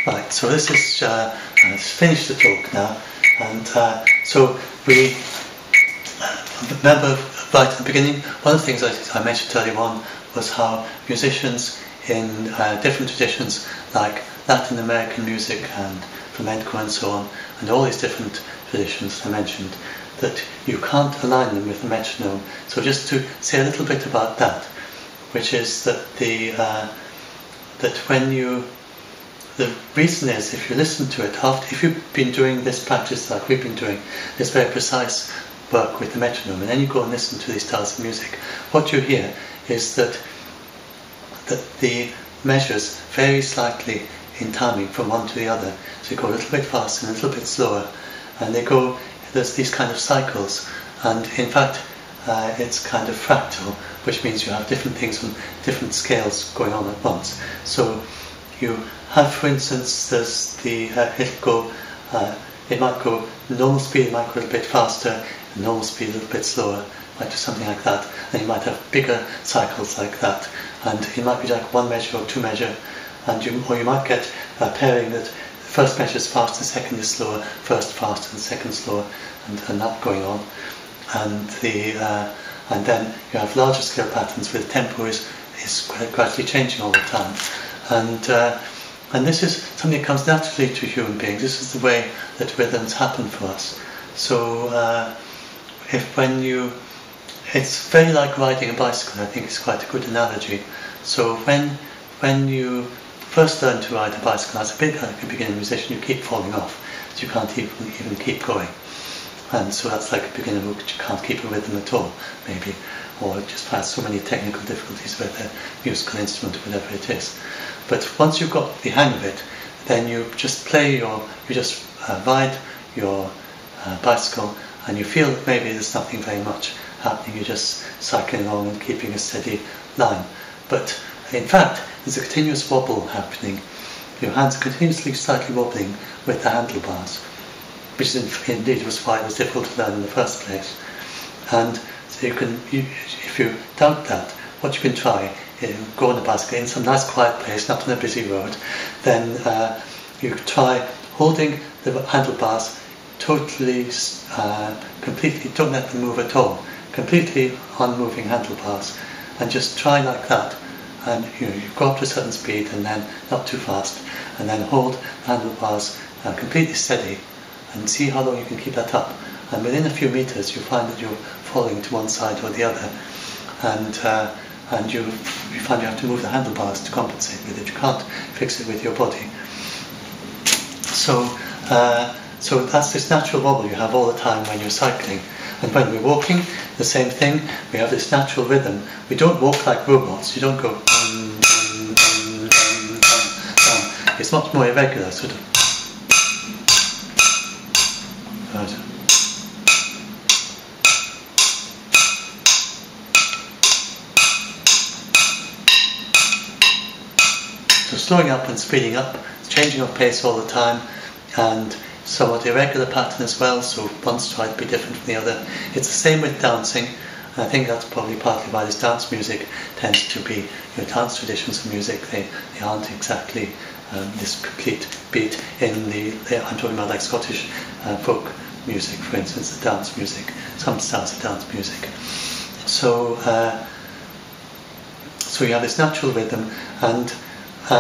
Right, so this is finished the talk now, and so we remember right at the beginning, one of the things I mentioned earlier on was how musicians in different traditions like Latin American music and flamenco and so on, and all these different traditions I mentioned, that you can't align them with the metronome. So just to say a little bit about that, which is that the reason is, if you listen to it if you've been doing this practice like we've been doing, this very precise work with the metronome, and then you go and listen to these styles of music, what you hear is that the measures vary slightly in timing from one to the other. So you go a little bit faster and a little bit slower, and there's these kind of cycles, and in fact it's kind of fractal, which means you have different things on different scales going on at once. So you have, for instance, there's it might go normal speed, it might go a little bit faster, normal speed a little bit slower, might do something like that, and you might have bigger cycles like that, and it might be like one measure or two measure, or you might get a pairing that the first measure is faster, second is slower, first faster and second slower, and that going on, and then you have larger scale patterns where the tempo is gradually changing all the time, and this is something that comes naturally to human beings. This is the way that rhythms happen for us. So it's very like riding a bicycle. I think it's quite a good analogy. So when you first learn to ride a bicycle as a beginner musician, you keep falling off, so you can't even keep going. And so that's like a beginner who can't keep a rhythm at all, maybe, or just has so many technical difficulties with their musical instrument, whatever it is. But once you've got the hang of it, then you just ride your bicycle, and you feel that maybe there's nothing very much happening. You're just cycling along and keeping a steady line. But in fact, there's a continuous wobble happening. Your hands are continuously slightly wobbling with the handlebars, which indeed was why it was difficult to learn in the first place. And so if you doubt that, what you can try is go on a bicycle in some nice quiet place, not on a busy road. Then you try holding the handlebars totally, completely, don't let them move at all, completely unmoving handlebars, and just try like that. And you go up to a certain speed, and then not too fast, and then hold the handlebars completely steady, and see how long you can keep that up. And within a few meters, you find that you're falling to one side or the other, and you find you have to move the handlebars to compensate with it. You can't fix it with your body. So that's this natural wobble you have all the time when you're cycling. And when we're walking, the same thing. We have this natural rhythm. We don't walk like robots. You don't go It's much more irregular, sort of. Right. So slowing up and speeding up, changing of pace all the time, and somewhat irregular pattern as well, so one's try to be different from the other. It's the same with dancing. I think that's probably partly why this dance music tends to be, dance traditions of music, they aren't exactly this complete beat in I'm talking about like Scottish folk music, for instance, the dance music, some styles of dance music. So you have this natural rhythm, and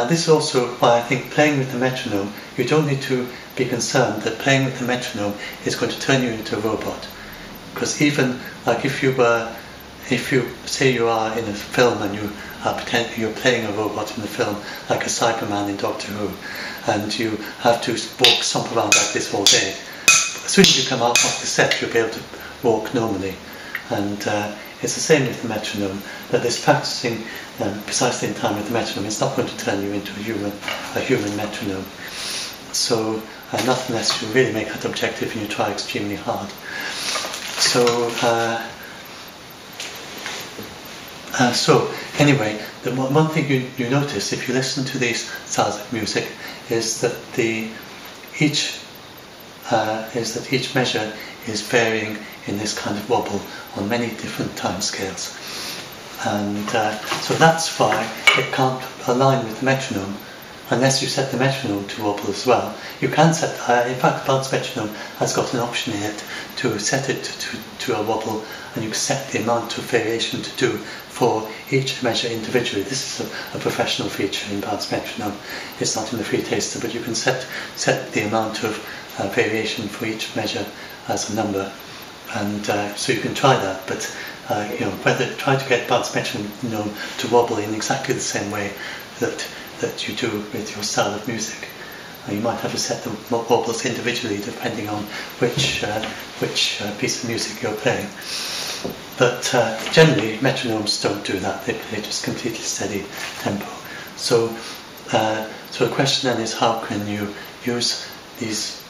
this is also why I think playing with the metronome, you don't need to be concerned that playing with the metronome is going to turn you into a robot. Because even like if you say you are in a film and you're playing a robot in the film, like a Cyberman in Doctor Who, and you have to stomp around like this all day, as soon as you come off the set, you'll be able to walk normally. And it's the same with the metronome, that this practicing precisely in time with the metronome is not going to turn you into a human metronome. So not unless you really make that objective and you try extremely hard. So anyway, the one thing you notice if you listen to these styles of music is that each measure is varying in this kind of wobble on many different time scales, and so that's why it can't align with the metronome. unless you set the metronome to wobble as well. You can set, in fact, Bounce Metronome has got an option in it to set it to a wobble, and you can set the amount of variation to do for each measure individually. This is a professional feature in Bounce Metronome. It's not in the free taster, but you can set the amount of variation for each measure as a number, and so you can try that. But try to get Bounce Metronome to wobble in exactly the same way that you do with your style of music. You might have to set the wobbles individually depending on which piece of music you're playing. But generally, metronomes don't do that. They play just completely steady tempo. So the question then is, how can you use this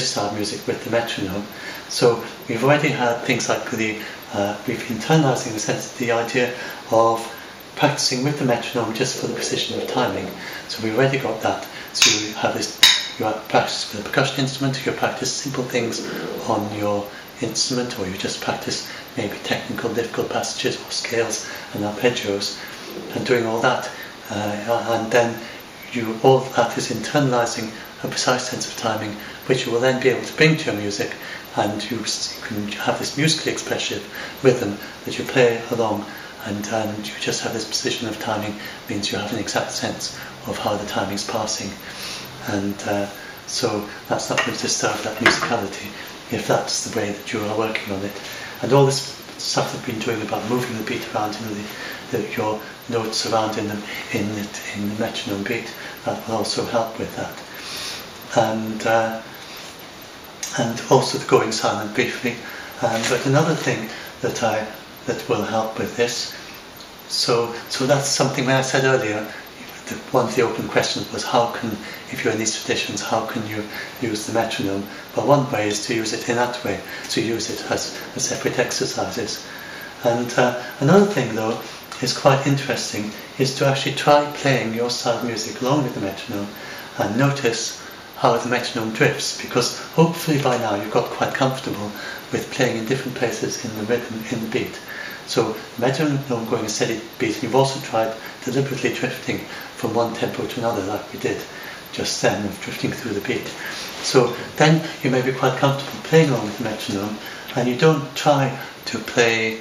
style of music with the metronome? So we've already had things like we've internalising the sense of the idea of practicing with the metronome just for the precision of timing. So we've already got that. So you have this, you practice with a percussion instrument, you practice simple things on your instrument, or you just practice maybe technical, difficult passages or scales and arpeggios, and doing all that. And then all of that is internalising a precise sense of timing, which you will then be able to bring to your music, and you can have this musically expressive rhythm that you play along, and you just have this precision of timing, means you have an exact sense of how the timing's passing, and so that's not going to disturb that musicality if that's the way that you are working on it. And all this stuff that we've been doing about moving the beat around, your notes around in the metronome beat, that will also help with that. And also the going silent briefly. But another thing that will help with this. So that's something that I said earlier. One of the open questions was, if you're in these traditions, how can you use the metronome? Well, one way is to use it in that way, to use it as separate exercises. And another thing, though, is quite interesting, is to actually try playing your style of music along with the metronome and notice how the metronome drifts, because hopefully by now you've got quite comfortable with playing in different places in the rhythm, in the beat. So the metronome going a steady beat, and you've also tried deliberately drifting from one tempo to another, like we did just then, of drifting through the beat. So then you may be quite comfortable playing along with the metronome, and you don't try to play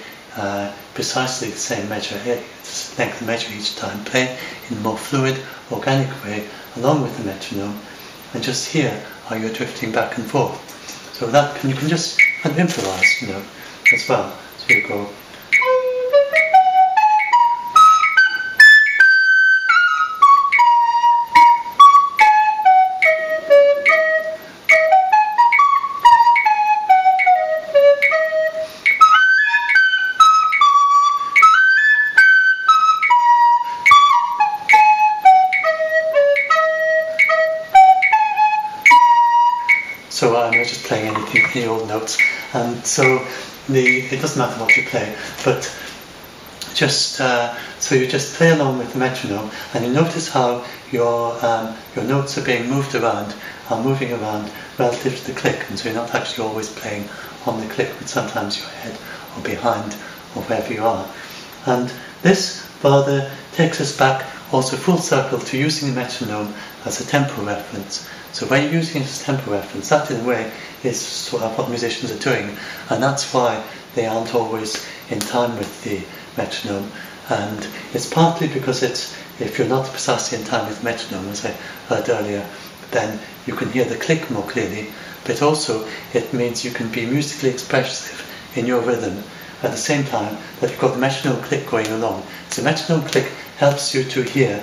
precisely the same measure, length of measure each time. Play in a more fluid, organic way along with the metronome, and just hear how you're drifting back and forth. So that you can just improvise, as well. So you go. So I'm not just playing any old notes, and so it doesn't matter what you play, but just so you just play along with the metronome, and you notice how your notes are being moving around relative to the click, and so you're not actually always playing on the click, but sometimes you're ahead or behind or wherever you are. And this rather takes us back also full circle to using the metronome as a tempo reference. So when you're using it as a tempo reference, that in a way is sort of what musicians are doing, and that's why they aren't always in time with the metronome. And it's partly because if you're not precisely in time with the metronome, as I heard earlier, then you can hear the click more clearly, but also it means you can be musically expressive in your rhythm at the same time that you've got the metronome click going along. So the metronome click helps you to hear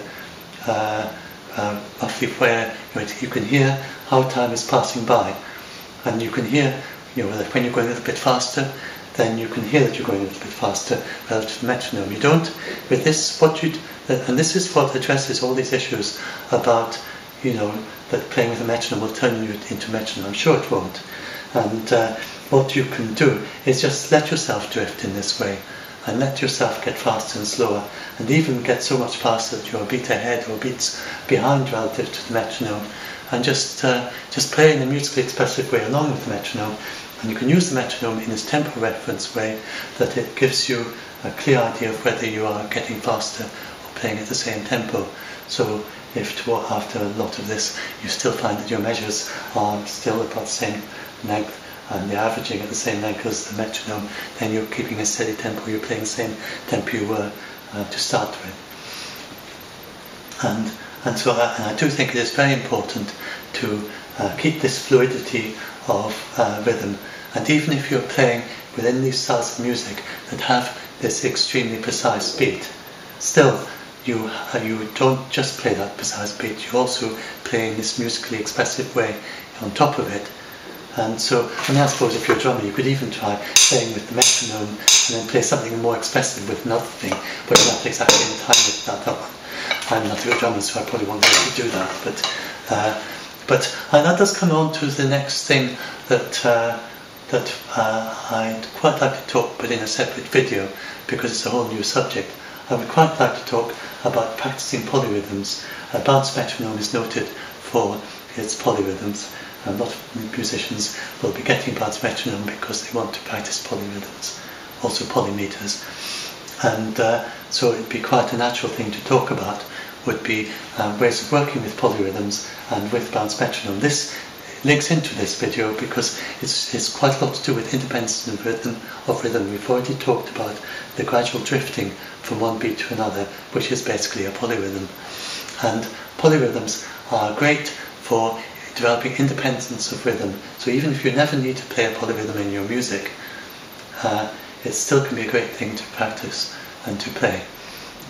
roughly where you can hear how time is passing by, and you can hear that when you're going a little bit faster, then you can hear that you're going a little bit faster relative to the metronome. You don't with this and this is what addresses all these issues about that playing with a metronome will turn you into metronome. I'm sure it won't. And what you can do is just let yourself drift in this way, and let yourself get faster and slower, and even get so much faster that you're a beat ahead or beats behind relative to the metronome, and just play in a musically expressive way along with the metronome. And you can use the metronome in its tempo reference way, that it gives you a clear idea of whether you are getting faster or playing at the same tempo. So if after a lot of this you still find that your measures are still about the same length and they're averaging at the same length as the metronome, then you're keeping a steady tempo, you're playing the same tempo you were to start with. And so I do think it is very important to keep this fluidity of rhythm. And even if you're playing within these styles of music that have this extremely precise beat, still you don't just play that precise beat, you also play in this musically expressive way on top of it. And so, I suppose if you're a drummer, you could even try playing with the metronome and then play something more expressive with another thing, but you're not exactly in time with that one. I'm not a good drummer, so I probably won't be able to do that. But that does come on to the next thing that I'd quite like to talk about in a separate video, because it's a whole new subject. I would quite like to talk about practicing polyrhythms. A bounce metronome is noted for its polyrhythms. A lot of musicians will be getting bounce metronome because they want to practice polyrhythms, also polymeters. And so it'd be quite a natural thing to talk about, would be ways of working with polyrhythms and with bounce metronome. This links into this video because it's quite a lot to do with independence of rhythm. We've already talked about the gradual drifting from one beat to another, which is basically a polyrhythm. And polyrhythms are great for developing independence of rhythm. So even if you never need to play a polyrhythm in your music, it still can be a great thing to practice and to play,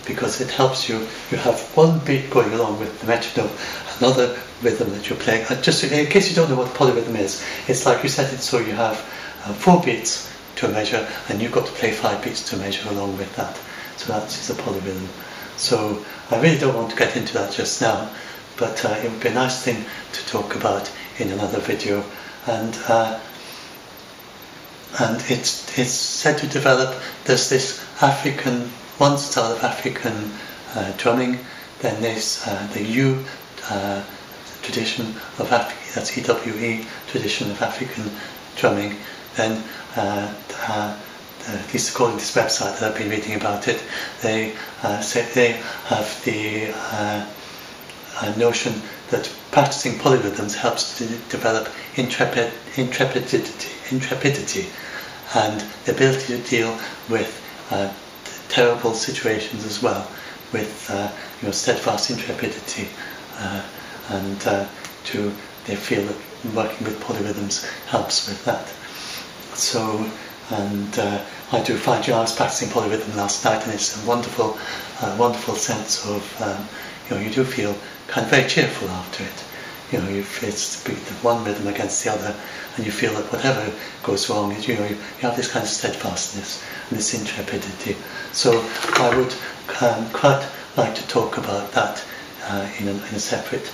because it helps you. You have one beat going along with the metronome, another rhythm that you're playing. Just in case you don't know what a polyrhythm is, it's like you set it so you have 4 beats to a measure, and you've got to play 5 beats to a measure along with that. So that is a polyrhythm. So I really don't want to get into that just now, but it would be a nice thing to talk about in another video. And it's said to develop. There's this one style of African drumming. Then there's the U tradition of Africa. That's EWE tradition of African drumming. Then at least according to this website that I've been reading about it, they say they have the notion that practicing polyrhythms helps to develop intrepidity and the ability to deal with terrible situations as well, with steadfast intrepidity, and they feel that working with polyrhythms helps with that. So, and I do find, I was practicing polyrhythm last night, and it's a wonderful sense of, you do feel kind of very cheerful after it. It's the one rhythm against the other, and you feel that whatever goes wrong, you have this kind of steadfastness and this intrepidity. So I would quite like to talk about that in a separate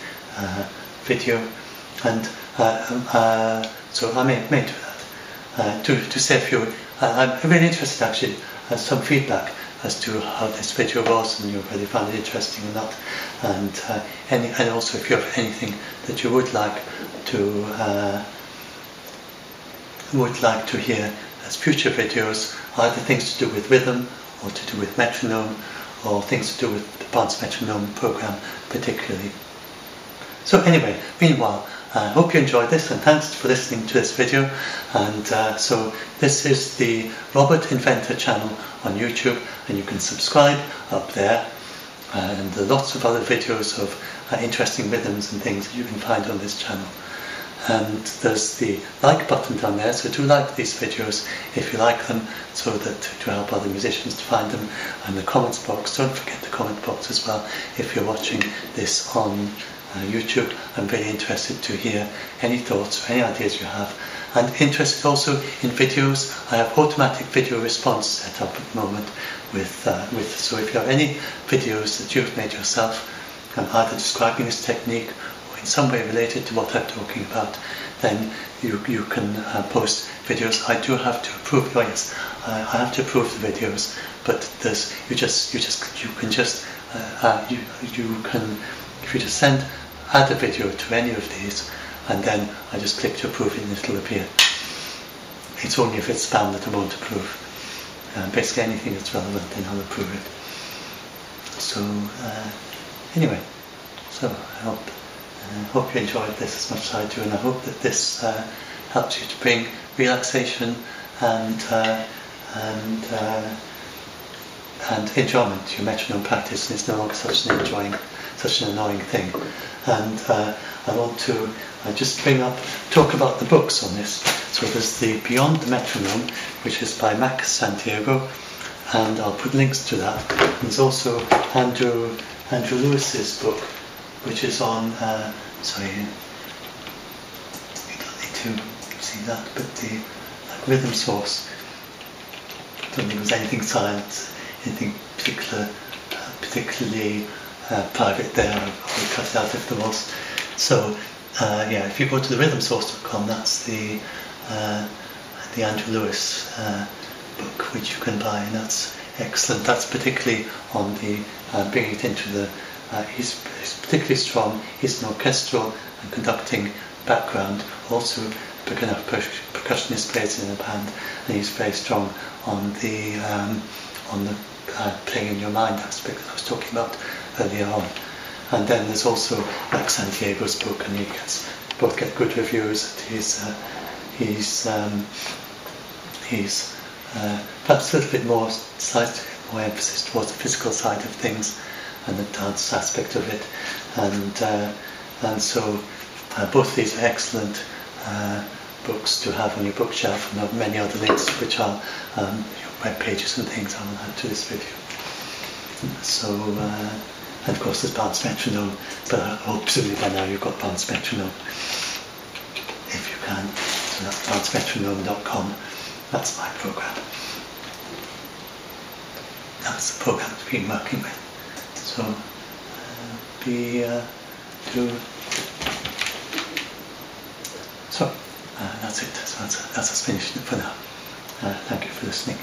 video, and so I may do that. To say a few, I'm really interested actually in some feedback as to how this video was, and whether you found it interesting or not, and also if you have anything that you would like to hear as future videos, either things to do with rhythm or to do with metronome, or things to do with the bounce metronome program particularly. So anyway, meanwhile, I hope you enjoyed this, and thanks for listening to this video. And so this is the Robert Inventor channel on YouTube, and you can subscribe up there, and there are lots of other videos of interesting rhythms and things that you can find on this channel. And there's the like button down there, so do like these videos if you like them, so that to help other musicians to find them. And the comments box, don't forget the comment box as well if you're watching this on YouTube. I'm very interested to hear any thoughts or any ideas you have, and interested also in videos. I have automatic video response set up at the moment so if you have any videos that you've made yourself, either describing this technique or in some way related to what I'm talking about, then you can post videos. I do have to approve. Oh yes, I have to approve the videos, but you can if you just add a video to any of these, and then I just click to approve it and it'll appear. It's only if it's spam that I won't approve. Basically anything that's relevant, then I'll approve it. So anyway, So I hope you enjoyed this as much as I do, and I hope that this helps you to bring relaxation and enjoyment to your metronome practice, and it's no longer such an annoying thing. And I want to just talk about the books on this. So there's the Beyond the Metronome, which is by Max Santiago, and I'll put links to that. And there's also Andrew Lewis's book, which is on, sorry, you don't need to see that, but the rhythm source. I don't think there's anything silent, anything particularly private there. I would cut it out if there was. So yeah, if you go to the rhythmsource.com, that's the Andrew Lewis book, which you can buy, and that's excellent. That's particularly on the bringing it into the. He's particularly strong. He's an orchestral and conducting background, also big enough percussionist plays in a band, and he's very strong on the playing in your mind aspect that I was talking about earlier on. And then there's also Max Santiago's book, and both get good reviews. He's perhaps a little bit more, slightly more emphasis towards the physical side of things and the dance aspect of it, and so both of these are excellent books to have on your bookshelf, and there are many other links which are your web pages and things I will add to this video. So and of course there's Bounce Metronome, but I hope presumably by now you've got Bounce Metronome if you can. So that's bouncemetronome.com. That's my program. That's the program I've been working with. So that's it. So that's us finished for now. Thank you for listening.